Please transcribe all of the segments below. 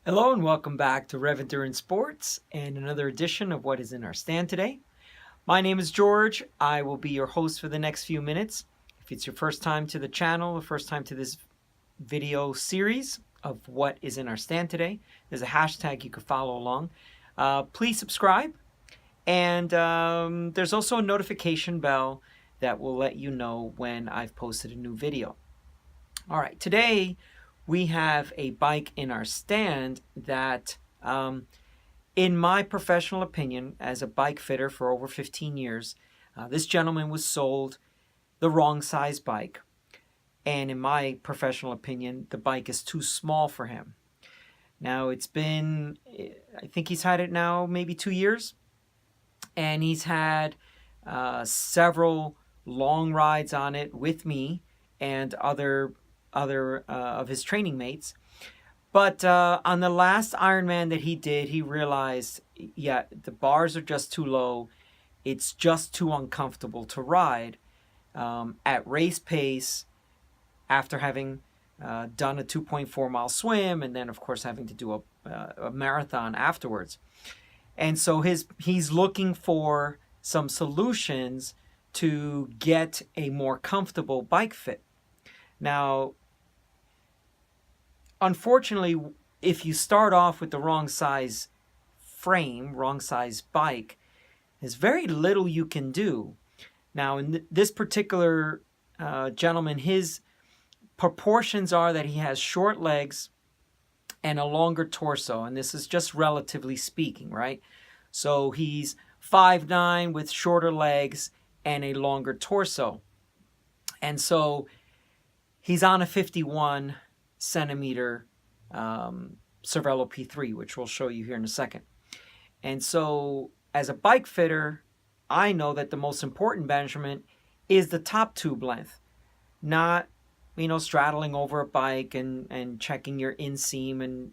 Hello and welcome back to Rev Endurance Sports and another edition of What is in Our Stand today. My name is George. I will be your host for the next few minutes. If it's your first time to the channel, the first time to this video series of What is in Our Stand today, there's a hashtag you can follow along. Please subscribe, and there's also a notification bell that will let you know when I've posted a new video. All right, today we have a bike in our stand that, in my professional opinion, as a bike fitter for over 15 years, this gentleman was sold the wrong size bike. And in my professional opinion, the bike is too small for him. Now, it's been, I think he's had it now maybe 2 years. And he's had several long rides on it with me and other of his training mates. But on the last Ironman that he did, he realized, yeah, the bars are just too low. It's just too uncomfortable to ride at race pace after having done a 2.4-mile swim and then, of course, having to do a marathon afterwards. And so he's looking for some solutions to get a more comfortable bike fit. Now, unfortunately, if you start off with the wrong size frame, wrong size bike, there's very little you can do. Now, in this particular gentleman, his proportions are that he has short legs and a longer torso, and this is just relatively speaking, right? So he's 5'9" with shorter legs and a longer torso. And so he's on a 51 centimeter Cervelo P3, which we'll show you here in a second. And so as a bike fitter, I know that the most important measurement is the top tube length, not straddling over a bike and checking your inseam, and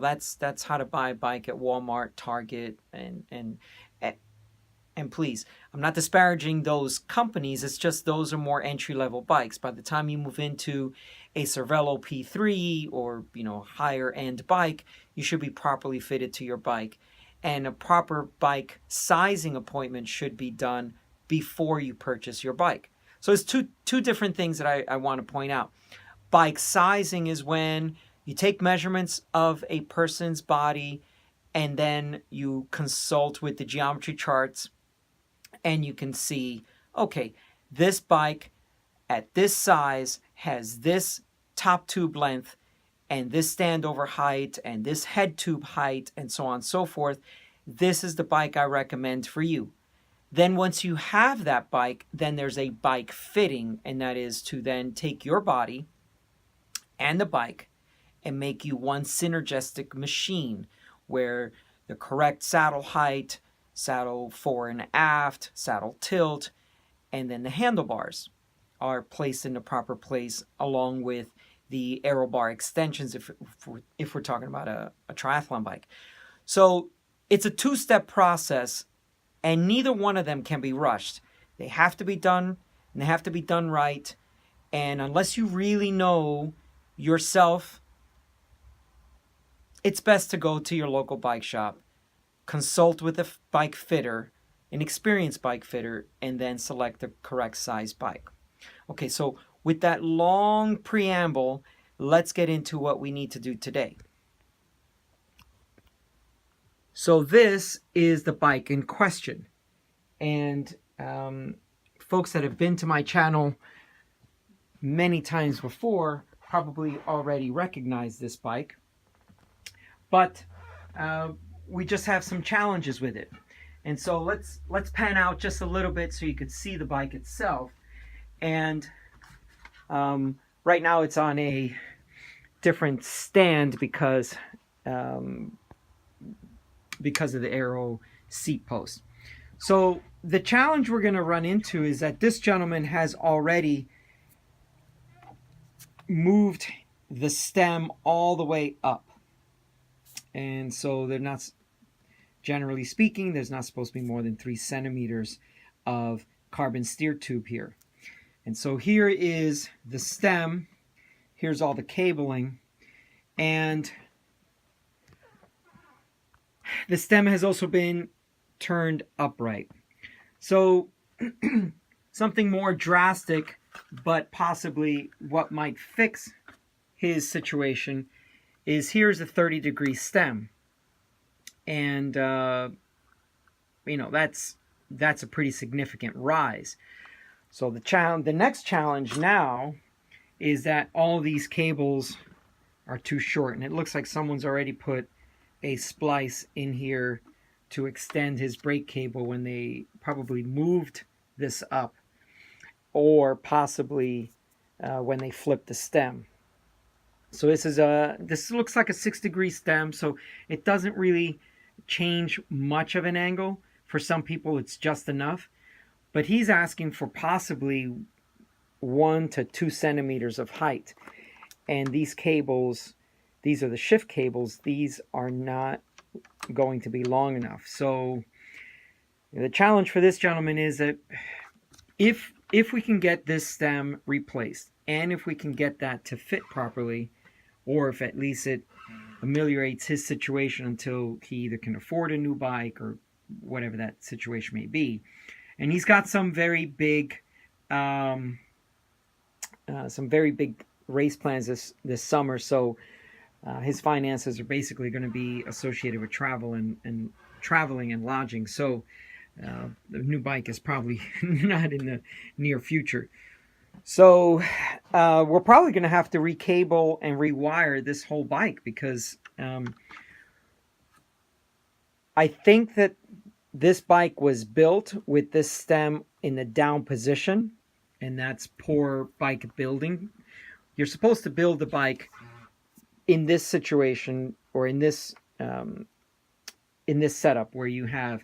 that's how to buy a bike at Walmart, Target, and please, I'm not disparaging those companies. It's just those are more entry-level bikes. By the time you move into a Cervelo P3 or higher end bike, you should be properly fitted to your bike, and a proper bike sizing appointment should be done before you purchase your bike. So it's two different things that I want to point out. Bike sizing is when you take measurements of a person's body and then you consult with the geometry charts and you can see, okay, this bike at this size has this top tube length and this standover height and this head tube height and so on and so forth. This is the bike I recommend for you. Then once you have that bike, then there's a bike fitting, and that is to then take your body and the bike and make you one synergistic machine where the correct saddle height, saddle fore and aft, saddle tilt, and then the handlebars are placed in the proper place along with the aero bar extensions if we're talking about a triathlon bike. So it's a two-step process, and neither one of them can be rushed. They have to be done, and they have to be done right. And unless you really know yourself, it's best to go to your local bike shop, consult with a bike fitter, an experienced bike fitter, and then select the correct size bike. Okay, so with that long preamble, let's get into what we need to do today. So this is the bike in question. And folks that have been to my channel many times before probably already recognize this bike. But we just have some challenges with it. And so let's pan out just a little bit so you could see the bike itself. And right now it's on a different stand because of the aero seat post. So the challenge we're going to run into is that this gentleman has already moved the stem all the way up. And so they're not, generally speaking, there's not supposed to be more than 3 centimeters of carbon steer tube here. And so here is the stem. Here's all the cabling. And The stem has also been turned upright. So something more drastic, but possibly what might fix his situation, is here's a 30-degree stem. And, that's a pretty significant rise. So the next challenge now is that all these cables are too short. And it looks like someone's already put a splice in here to extend his brake cable when they probably moved this up, or possibly when they flipped the stem. So this looks like a 6-degree stem, so it doesn't really change much of an angle. For some people, it's just enough. But he's asking for possibly 1 to 2 centimeters of height. And these cables, these are the shift cables, these are not going to be long enough. So the challenge for this gentleman is that if we can get this stem replaced, and if we can get that to fit properly, or if at least it ameliorates his situation until he either can afford a new bike or whatever that situation may be. And he's got some very big race plans this summer, so his finances are basically going to be associated with traveling and lodging. So the new bike is probably not in the near future. So we're probably going to have to recable and rewire this whole bike, because I think that this bike was built with this stem in the down position, and that's poor bike building. You're supposed to build the bike in this situation, or in this setup where you have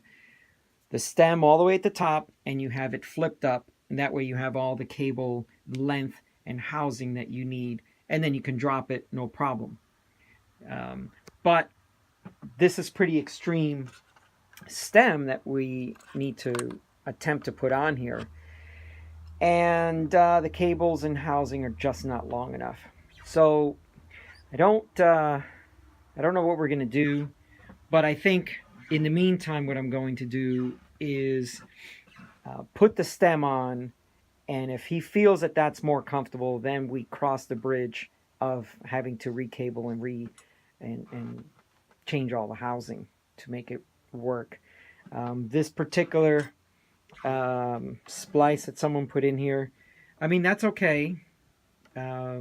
the stem all the way at the top and you have it flipped up, and that way you have all the cable length and housing that you need, and then you can drop it no problem. But this is pretty extreme stem that we need to attempt to put on here, and the cables and housing are just not long enough. So I don't know what we're going to do, but I think in the meantime what I'm going to do is put the stem on, and if he feels that that's more comfortable, then we cross the bridge of having to recable and change all the housing to make it work. This particular splice that someone put in here, I mean, that's okay. I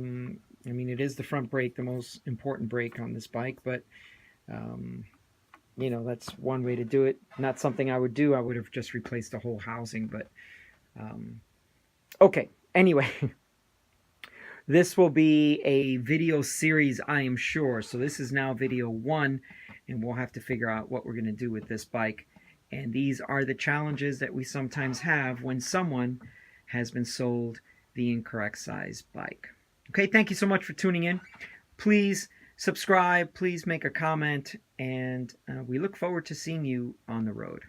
mean, it is the front brake, the most important brake on this bike, but that's one way to do it. Not something I would do. I would have just replaced the whole housing, but okay. Anyway, this will be a video series, I am sure. So this is now video 1, and we'll have to figure out what we're going to do with this bike. And these are the challenges that we sometimes have when someone has been sold the incorrect size bike. Okay, thank you so much for tuning in. Please subscribe, please make a comment, and we look forward to seeing you on the road.